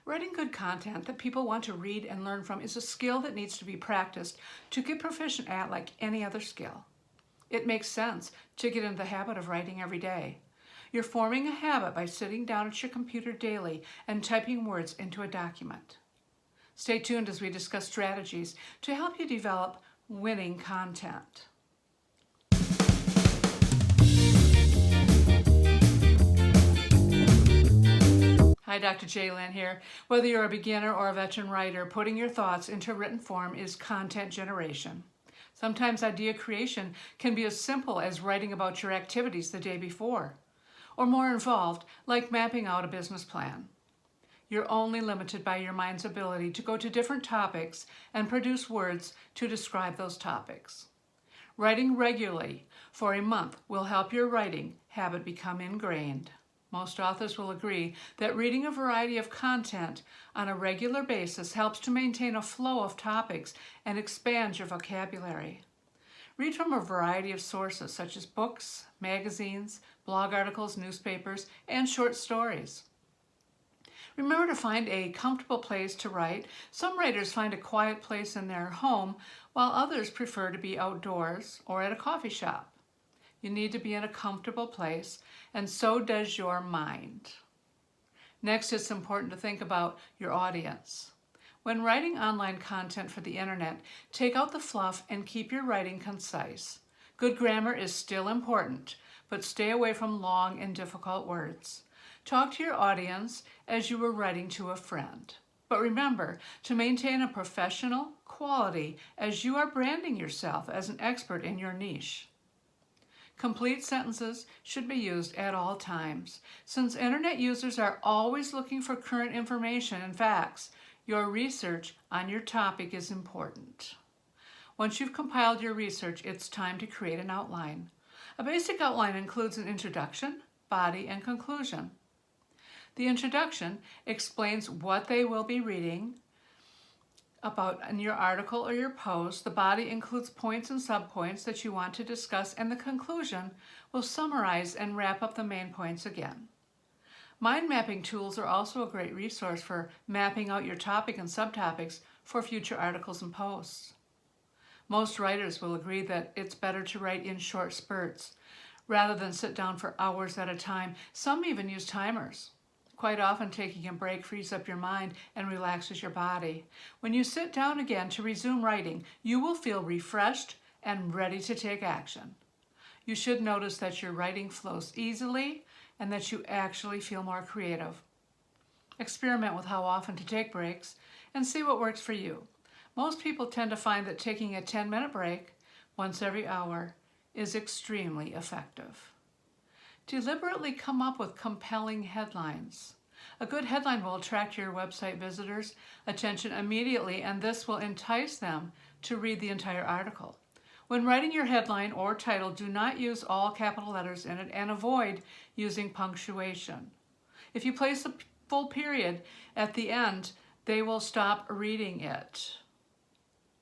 Writing good content that people want to read and learn from is a skill that needs to be practiced to get proficient at like any other skill. It makes sense to get into the habit of writing every day. You're forming a habit by sitting down at your computer daily and typing words into a document. Stay tuned as we discuss strategies to help you develop winning content. Hi, Dr. JLynn here. Whether you're a beginner or a veteran writer, putting your thoughts into written form is content generation. Sometimes idea creation can be as simple as writing about your activities the day before, or more involved, like mapping out a business plan. You're only limited by your mind's ability to go to different topics and produce words to describe those topics. Writing regularly for a month will help your writing habit become ingrained. Most authors will agree that reading a variety of content on a regular basis helps to maintain a flow of topics and expand your vocabulary. Read from a variety of sources such as books, magazines, blog articles, newspapers, and short stories. Remember to find a comfortable place to write. Some writers find a quiet place in their home, while others prefer to be outdoors or at a coffee shop. You need to be in a comfortable place, and so does your mind. Next, it's important to think about your audience. When writing online content for the internet, take out the fluff and keep your writing concise. Good grammar is still important, but stay away from long and difficult words. Talk to your audience as you were writing to a friend. But remember to maintain a professional quality as you are branding yourself as an expert in your niche. Complete sentences should be used at all times. Since internet users are always looking for current information and facts, your research on your topic is important. Once you've compiled your research, it's time to create an outline. A basic outline includes an introduction, body, and conclusion. The introduction explains what they will be reading about in your article or your post. The body includes points and subpoints that you want to discuss, and the conclusion will summarize and wrap up the main points again. Mind mapping tools are also a great resource for mapping out your topic and subtopics for future articles and posts. Most writers will agree that it's better to write in short spurts rather than sit down for hours at a time. Some even use timers. Quite often, taking a break frees up your mind and relaxes your body. When you sit down again to resume writing, you will feel refreshed and ready to take action. You should notice that your writing flows easily and that you actually feel more creative. Experiment with how often to take breaks and see what works for you. Most people tend to find that taking a 10-minute break once every hour is extremely effective. Deliberately come up with compelling headlines. A good headline will attract your website visitors' attention immediately, and this will entice them to read the entire article. When writing your headline or title, do not use all capital letters in it and avoid using punctuation. If you place a full period at the end, they will stop reading it.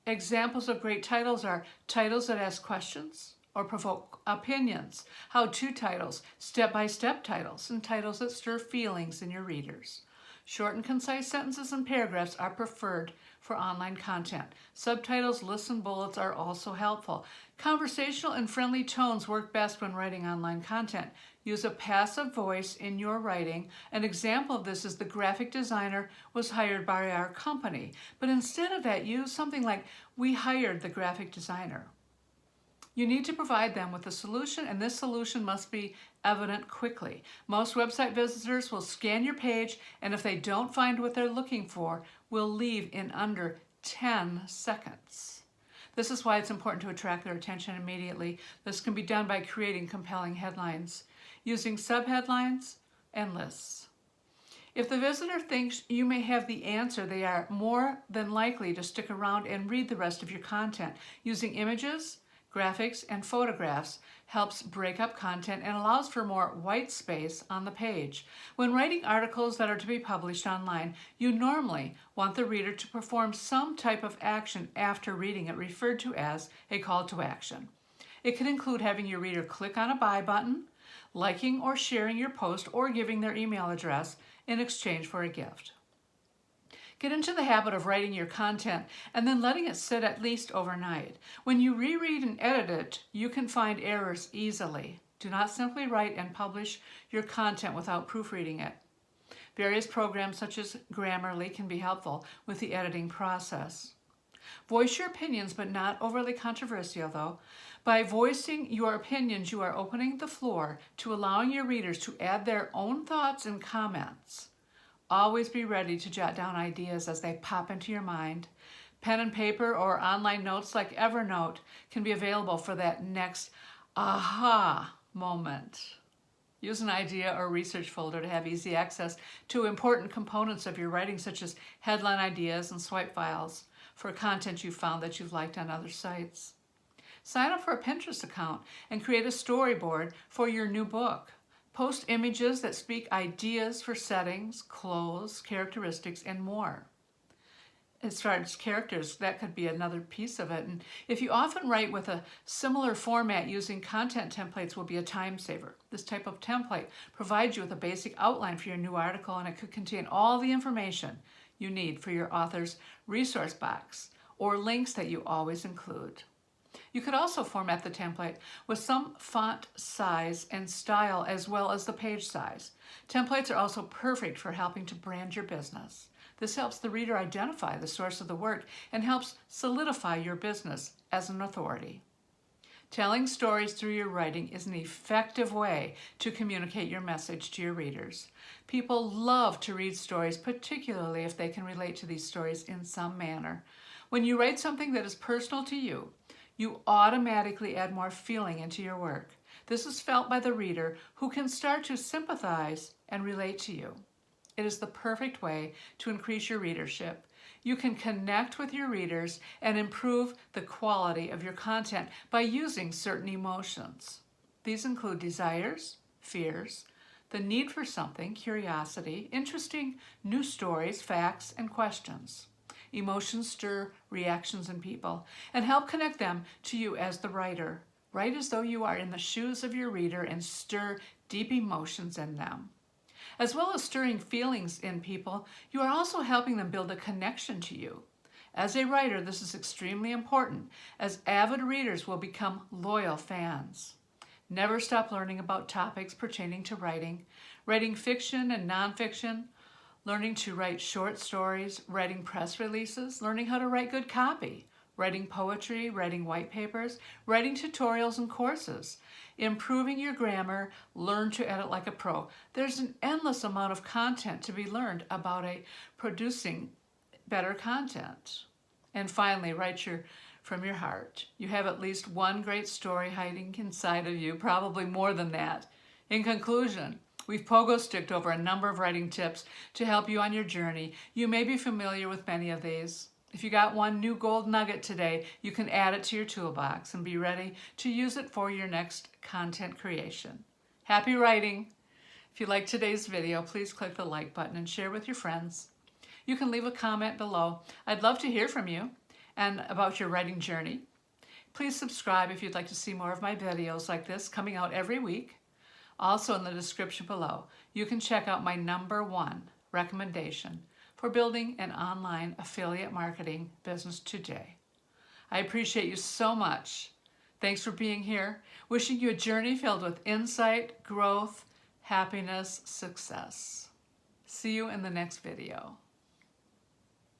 Examples of great titles are titles that ask questions or provoke opinions, how-to titles, step-by-step titles, and titles that stir feelings in your readers. Short and concise sentences and paragraphs are preferred for online content. Subtitles, lists, and bullets are also helpful. Conversational and friendly tones work best when writing online content. Use a passive voice in your writing. An example of this is the graphic designer was hired by our company. But instead of that, use something like, we hired the graphic designer. You need to provide them with a solution, and this solution must be evident quickly. Most website visitors will scan your page, and if they don't find what they're looking for, will leave in under 10 seconds. This is why it's important to attract their attention immediately. This can be done by creating compelling headlines, using subheadlines and lists. If the visitor thinks you may have the answer, they are more than likely to stick around and read the rest of your content. Using images, graphics, and photographs helps break up content and allows for more white space on the page. When writing articles that are to be published online, you normally want the reader to perform some type of action after reading it, referred to as a call to action. It can include having your reader click on a buy button, liking or sharing your post, or giving their email address in exchange for a gift. Get into the habit of writing your content and then letting it sit at least overnight. When you reread and edit it, you can find errors easily. Do not simply write and publish your content without proofreading it. Various programs such as Grammarly can be helpful with the editing process. Voice your opinions, but not overly controversial though. By voicing your opinions, you are opening the floor to allowing your readers to add their own thoughts and comments. Always be ready to jot down ideas as they pop into your mind. Pen and paper or online notes like Evernote can be available for that next aha moment. Use an idea or research folder to have easy access to important components of your writing, such as headline ideas and swipe files for content you found that you've liked on other sites. Sign up for a Pinterest account and create a storyboard for your new book. Post images that speak ideas for settings, clothes, characteristics, and more. As far as characters, that could be another piece of it. And if you often write with a similar format, using content templates will be a time saver. This type of template provides you with a basic outline for your new article, and it could contain all the information you need for your author's resource box or links that you always include. You could also format the template with some font size and style as well as the page size. Templates are also perfect for helping to brand your business. This helps the reader identify the source of the work and helps solidify your business as an authority. Telling stories through your writing is an effective way to communicate your message to your readers. People love to read stories, particularly if they can relate to these stories in some manner. When you write something that is personal to you, you automatically add more feeling into your work. This is felt by the reader, who can start to sympathize and relate to you. It is the perfect way to increase your readership. You can connect with your readers and improve the quality of your content by using certain emotions. These include desires, fears, the need for something, curiosity, interesting new stories, facts, and questions. Emotions stir reactions in people and help connect them to you as the writer. Write as though you are in the shoes of your reader and stir deep emotions in them. As well as stirring feelings in people, you are also helping them build a connection to you. As a writer, this is extremely important, as avid readers will become loyal fans. Never stop learning about topics pertaining to writing fiction and nonfiction, learning to write short stories, writing press releases, learning how to write good copy, writing poetry, writing white papers, writing tutorials and courses, improving your grammar, learn to edit like a pro. There's an endless amount of content to be learned about producing better content. And finally, write from your heart. You have at least one great story hiding inside of you, probably more than that. In conclusion, we've pogo-sticked over a number of writing tips to help you on your journey. You may be familiar with many of these. If you got one new gold nugget today, you can add it to your toolbox and be ready to use it for your next content creation. Happy writing! If you liked today's video, please click the like button and share with your friends. You can leave a comment below. I'd love to hear from you and about your writing journey. Please subscribe if you'd like to see more of my videos like this coming out every week. Also, in the description below, you can check out my #1 recommendation for building an online affiliate marketing business today. I appreciate you so much. Thanks for being here. Wishing you a journey filled with insight, growth, happiness, success. See you in the next video.